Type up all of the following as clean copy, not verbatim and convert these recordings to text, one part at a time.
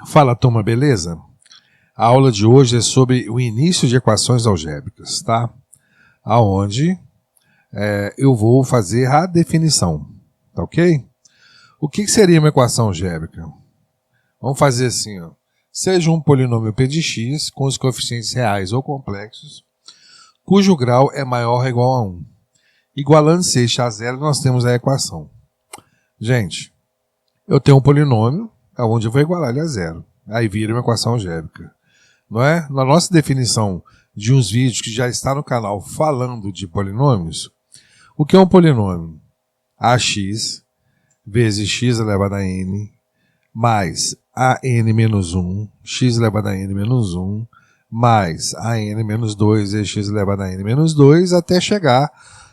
Fala, turma, beleza? A aula de hoje é sobre o início de equações algébricas, tá? Aonde eu vou fazer a definição, tá ok? O que seria uma equação algébrica? Vamos fazer assim, ó. Seja um polinômio p de x com os coeficientes reais ou complexos, cujo grau é maior ou igual a 1. Igualando-se este a zero, nós temos a equação. Gente, eu tenho um polinômio, onde eu vou igualar ele a zero. Aí vira uma equação algébrica. Não é? Na nossa definição de uns vídeos que já está no canal falando de polinômios, o que é um polinômio? Ax vezes x elevado a n mais a n menos 1, x elevado a n menos 1, mais a n menos 2 vezes x elevado a n menos 2, até chegar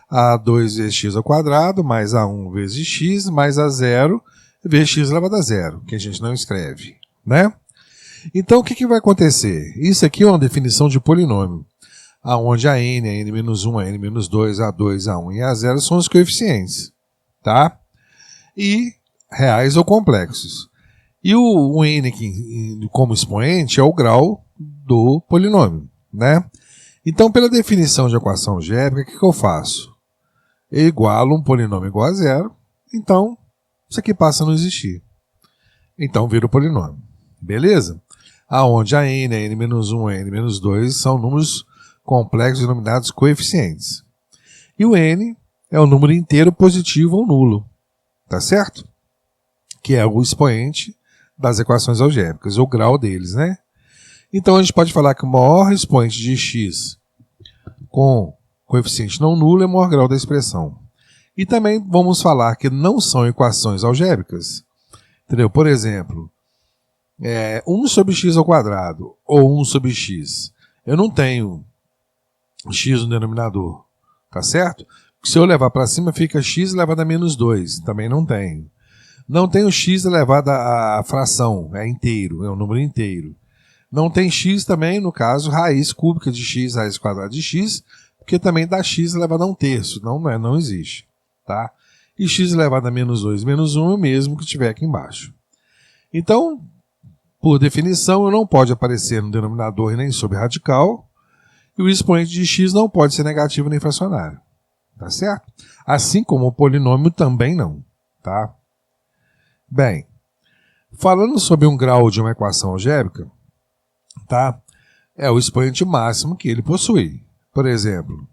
a 2 vezes x ao quadrado, mais a 1 vezes x, mais a 0 vezes x elevado a 0, que a gente não escreve, né? Então, o que vai acontecer? Isso aqui é uma definição de polinômio, onde a n menos 1, a n menos 2, a 2, a 1 e a 0 são os coeficientes, tá? E reais ou complexos. E o n como expoente é o grau do polinômio, né? Então, pela definição de equação algébrica, o que eu faço? Eu igualo um polinômio igual a zero, então isso aqui passa a não existir. Então vira o polinômio. Beleza? Aonde a n menos 1, a n menos 2 são números complexos denominados coeficientes. E o n é o número inteiro positivo ou nulo. Tá certo? Que é o expoente das equações algébricas, o grau deles, né? Então a gente pode falar que o maior expoente de x com coeficiente não nulo é o maior grau da expressão. E também vamos falar que não são equações algébricas. Entendeu? Por exemplo, 1 sobre x ao quadrado ou 1 sobre x. Eu não tenho x no denominador, tá certo? Se eu levar para cima fica x elevado a menos 2, também não tenho. Não tenho x elevado a fração, é inteiro, é um número inteiro. Não tem x também, no caso, raiz cúbica de x, raiz quadrada de x, porque também dá x elevado a 1/3, não existe, tá? E x elevado a menos 2 menos 1 é o mesmo que tiver aqui embaixo. Então, por definição, não pode aparecer no denominador e nem sob radical, e o expoente de x não pode ser negativo nem fracionário. Tá certo? Assim como o polinômio também não. Tá? Bem, falando sobre um grau de uma equação algébrica, tá? É o expoente máximo que ele possui. Por exemplo,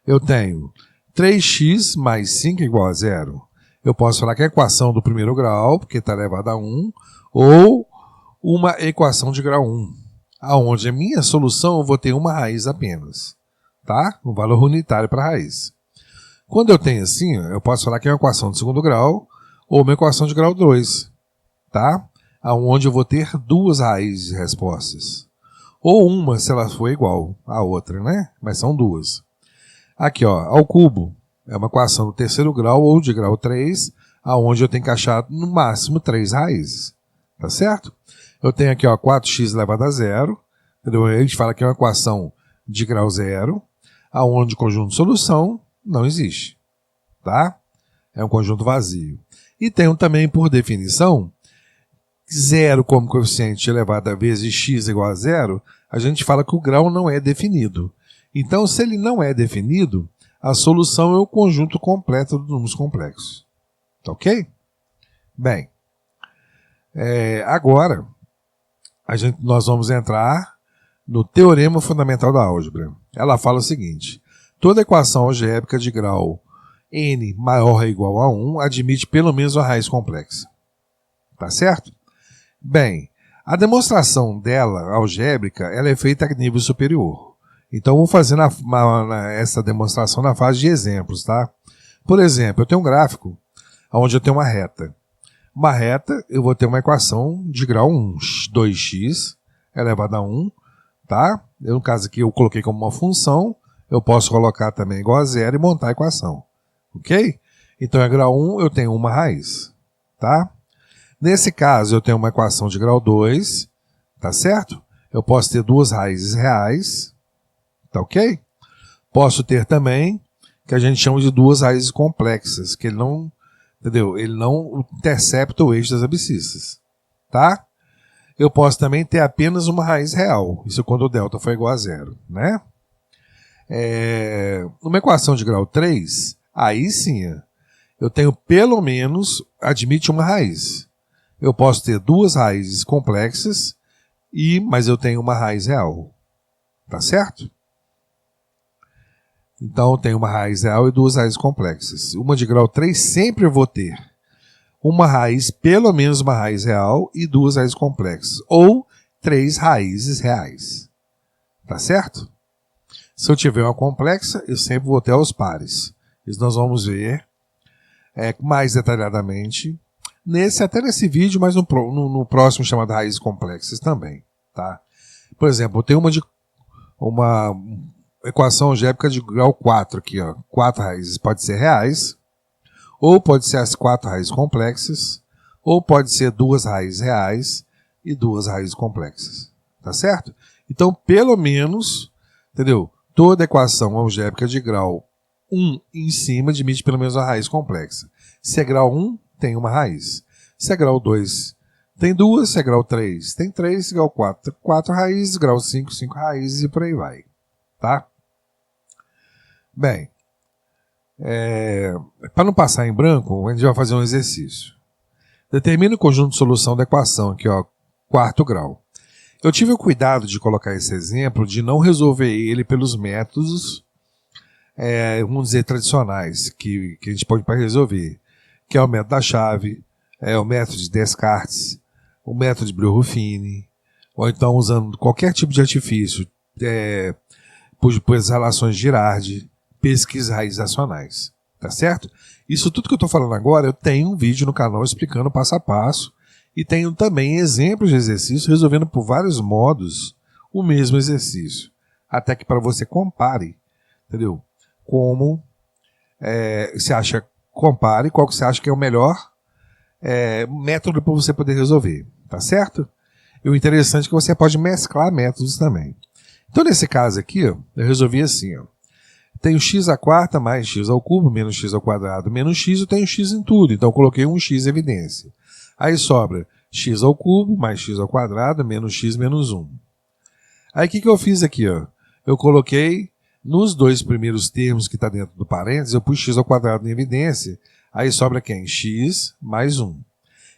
eu tenho 3x mais 5 igual a 0. Eu posso falar que é a equação do primeiro grau, porque está elevada a 1, ou uma equação de grau 1, aonde a minha solução eu vou ter uma raiz apenas, tá? Um valor unitário para a raiz. Quando eu tenho assim, eu posso falar que é uma equação de segundo grau ou uma equação de grau 2, tá? Aonde eu vou ter duas raízes de respostas. Ou uma, se ela for igual à outra, né? Mas são duas. Aqui, ó, ao cubo, é uma equação do terceiro grau ou de grau 3, aonde eu tenho que achar no máximo 3 raízes, tá certo? Eu tenho aqui, ó, 4x elevado a 0, entendeu? A gente fala que é uma equação de grau 0, aonde o conjunto de solução não existe, tá? É um conjunto vazio. E tem também, por definição, 0 como coeficiente elevado a vezes x igual a 0, a gente fala que o grau não é definido. Então, se ele não é definido, a solução é o conjunto completo dos números complexos. Tá ok? Bem, agora nós vamos entrar no teorema fundamental da álgebra. Ela fala o seguinte: toda equação algébrica de grau n maior ou igual a 1 admite pelo menos uma raiz complexa. Tá certo? Bem, a demonstração dela, algébrica, ela é feita a nível superior. Então, eu vou fazer essa demonstração na fase de exemplos, tá? Por exemplo, eu tenho um gráfico onde eu tenho uma reta. Uma reta, eu vou ter uma equação de grau 1, 2x elevado a 1, tá? No caso aqui, eu coloquei como uma função, eu posso colocar também igual a 0 e montar a equação. Ok? Então, é grau 1, eu tenho uma raiz, tá? Nesse caso, eu tenho uma equação de grau 2, tá certo? Eu posso ter duas raízes reais, tá ok? Posso ter também, que a gente chama de duas raízes complexas, que ele não, entendeu? Ele não intercepta o eixo das abscissas, tá? eu posso também ter apenas uma raiz real. Isso quando o delta for igual a zero, né? Numa equação de grau 3, aí sim, eu tenho pelo menos, admite uma raiz. Eu posso ter duas raízes complexas, mas eu tenho uma raiz real. Tá certo? Então eu tenho uma raiz real e duas raízes complexas. Uma de grau 3 sempre eu vou ter uma raiz, pelo menos uma raiz real e duas raízes complexas. Ou três raízes reais. Tá certo? Se eu tiver uma complexa, eu sempre vou ter os pares. Isso nós vamos ver mais detalhadamente até nesse vídeo, mas no próximo chamado raízes complexas também. Tá? Por exemplo, eu tenho uma equação algébrica de grau 4 aqui, ó. 4 raízes pode ser reais, ou pode ser as 4 raízes complexas, ou pode ser duas raízes reais e duas raízes complexas. Tá certo? Então, pelo menos, entendeu? Toda equação algébrica de grau 1 em cima admite pelo menos uma raiz complexa. Se é grau 1, tem uma raiz. Se é grau 2, tem duas. Se é grau 3, tem 3. Se é grau 4, 4 raízes. Grau 5, 5 raízes e por aí vai. Tá? Bem, para não passar em branco, a gente vai fazer um exercício. Determine o conjunto de solução da equação, aqui, ó, quarto grau. Eu tive o cuidado de colocar esse exemplo, de não resolver ele pelos métodos, vamos dizer, tradicionais, que a gente pode resolver, que é o método da chave, o método de Descartes, o método de Breuil-Ruffini, ou então usando qualquer tipo de artifício, por as relações de Girardi, pesquisas raízes racionais. Tá certo? Isso tudo que eu estou falando agora, eu tenho um vídeo no canal explicando passo a passo, e tenho também exemplos de exercícios resolvendo por vários modos o mesmo exercício. Até que para você compare, entendeu? Como você acha, compare qual que você acha que é o melhor método para você poder resolver. Tá certo? E o interessante é que você pode mesclar métodos também. Então, nesse caso aqui, ó, eu resolvi assim, ó. Tenho x à quarta mais x ao cubo menos x ao quadrado menos x, eu tenho x em tudo. Então, eu coloquei um x em evidência. Aí sobra x ao cubo mais x ao quadrado menos x menos 1. Aí, o que eu fiz aqui? Ó? Eu coloquei nos dois primeiros termos que está dentro do parênteses, eu pus x ao quadrado em evidência. Aí sobra quem? X mais 1.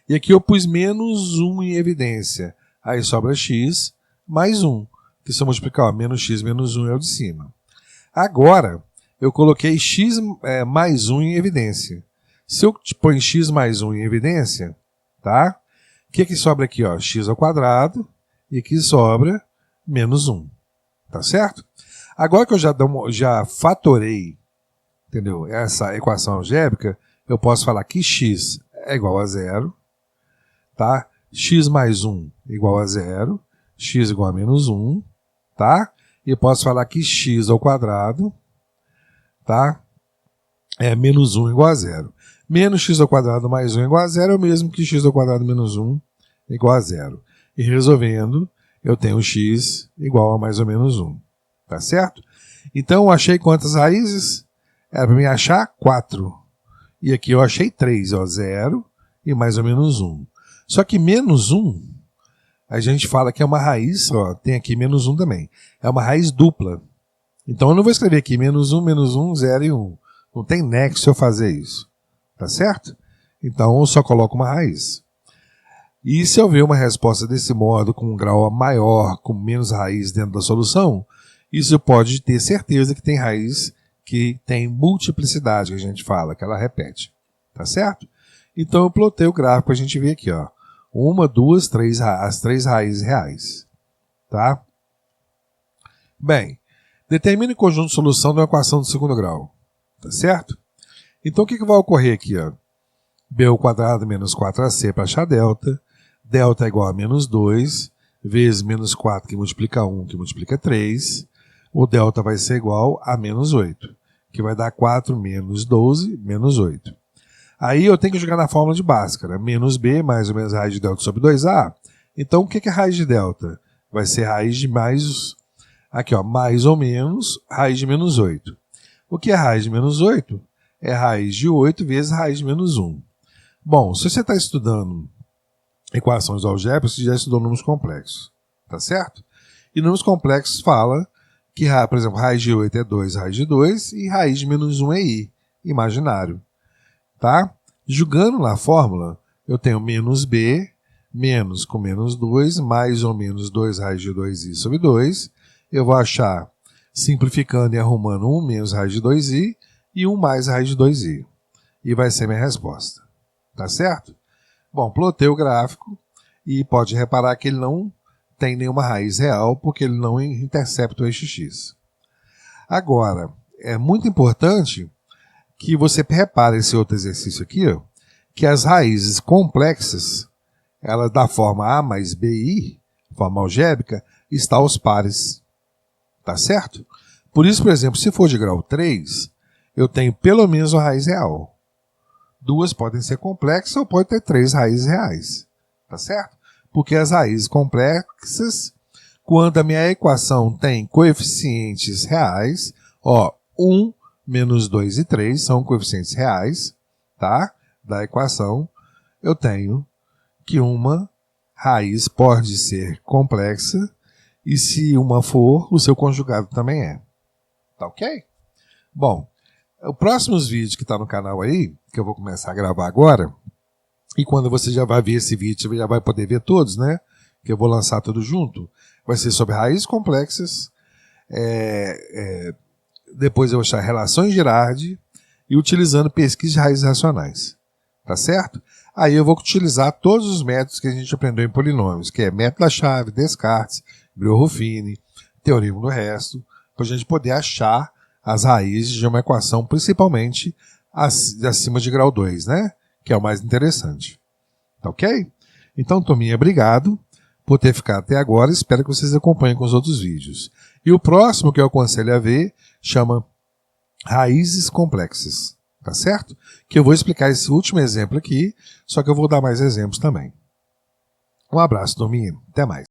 E aqui eu pus menos 1 em evidência. Aí sobra x mais 1. Que se eu multiplicar, ó, menos x menos 1 é o de cima. Agora, eu coloquei x mais 1 em evidência. Se eu põe x mais 1 em evidência, tá? O que sobra aqui? Ó? X ao quadrado, e aqui sobra menos 1. Tá certo? Agora que eu já fatorei, entendeu? Essa equação algébrica, eu posso falar que x é igual a 0, tá? X mais 1 igual a 0, x igual a menos 1, tá? E eu posso falar que x ao quadrado, tá? É menos 1 igual a 0. Menos x ao quadrado mais 1 igual a 0 é o mesmo que x ao quadrado menos 1 igual a 0. E resolvendo, eu tenho x igual a mais ou menos 1. Tá certo? Então, eu achei quantas raízes? Era para mim achar 4. E aqui eu achei 3, ó, 0 e mais ou menos 1. Só que menos 1, a gente fala que é uma raiz, ó, tem aqui menos 1 também. É uma raiz dupla. Então eu não vou escrever aqui menos 1, 0 e 1. Não tem nexo eu fazer isso. Tá certo? Então eu só coloco uma raiz. E se eu ver uma resposta desse modo, com um grau maior, com menos raiz dentro da solução, isso pode ter certeza que tem raiz que tem multiplicidade, que a gente fala, que ela repete. Tá certo? Então eu plotei o gráfico para a gente ver aqui, ó. 1, 2, 3, as 3 raízes reais. Tá? Bem, determine o conjunto de solução de uma equação do segundo grau. Tá certo? Então o que vai ocorrer aqui? Ó? B ao quadrado menos 4ac para achar delta. Delta é igual a menos 2, vezes menos 4 que multiplica 1, que multiplica 3. O delta vai ser igual a menos 8, que vai dar 4 menos 12, menos 8. Aí eu tenho que jogar na fórmula de Bhaskara. Menos b mais ou menos raiz de delta sobre 2a. Então, o que é raiz de delta? Vai ser raiz de mais... Aqui, ó, mais ou menos raiz de menos 8. O que é raiz de menos 8? É raiz de 8 vezes raiz de menos 1. Bom, se você está estudando equações algébricas, você já estudou números complexos, tá certo? E números complexos fala que, por exemplo, raiz de 8 é 2 raiz de 2 e raiz de menos 1 é i, imaginário, tá? Jogando na fórmula, eu tenho menos b, menos com menos 2, mais ou menos 2 raiz de 2i sobre 2. Eu vou achar, simplificando e arrumando, 1 menos raiz de 2i e 1 mais raiz de 2i. E vai ser minha resposta. Tá certo? Bom, plotei o gráfico e pode reparar que ele não tem nenhuma raiz real, porque ele não intercepta o eixo x. Agora, é muito importante que você repare esse outro exercício aqui, ó, que as raízes complexas, ela da forma a mais bi, forma algébrica, está aos pares. Tá certo? Por isso, por exemplo, se for de grau 3, eu tenho pelo menos uma raiz real. Duas podem ser complexas ou pode ter 3 raízes reais. Tá certo? Porque as raízes complexas, quando a minha equação tem coeficientes reais, ó, 1, menos 2 e 3 são coeficientes reais, tá? Da equação, eu tenho que uma raiz pode ser complexa e se uma for, o seu conjugado também é. Tá ok? Bom, os próximos vídeos que tá no canal aí, que eu vou começar a gravar agora, e quando você já vai ver esse vídeo, você já vai poder ver todos, né? Que eu vou lançar tudo junto. Vai ser sobre raízes complexas, depois eu vou achar relações de Girardi e utilizando pesquisa de raízes racionais. Tá certo? Aí eu vou utilizar todos os métodos que a gente aprendeu em polinômios, que é método da chave, Descartes, Breuil-Ruffini, teorema do resto, para a gente poder achar as raízes de uma equação, principalmente acima de grau 2, né? Que é o mais interessante. Tá ok? Então, turminha, obrigado por ter ficado até agora. Espero que vocês acompanhem com os outros vídeos. E o próximo que eu aconselho a ver chama raízes complexas. Tá certo? Que eu vou explicar esse último exemplo aqui, só que eu vou dar mais exemplos também. Um abraço, turminha. Até mais.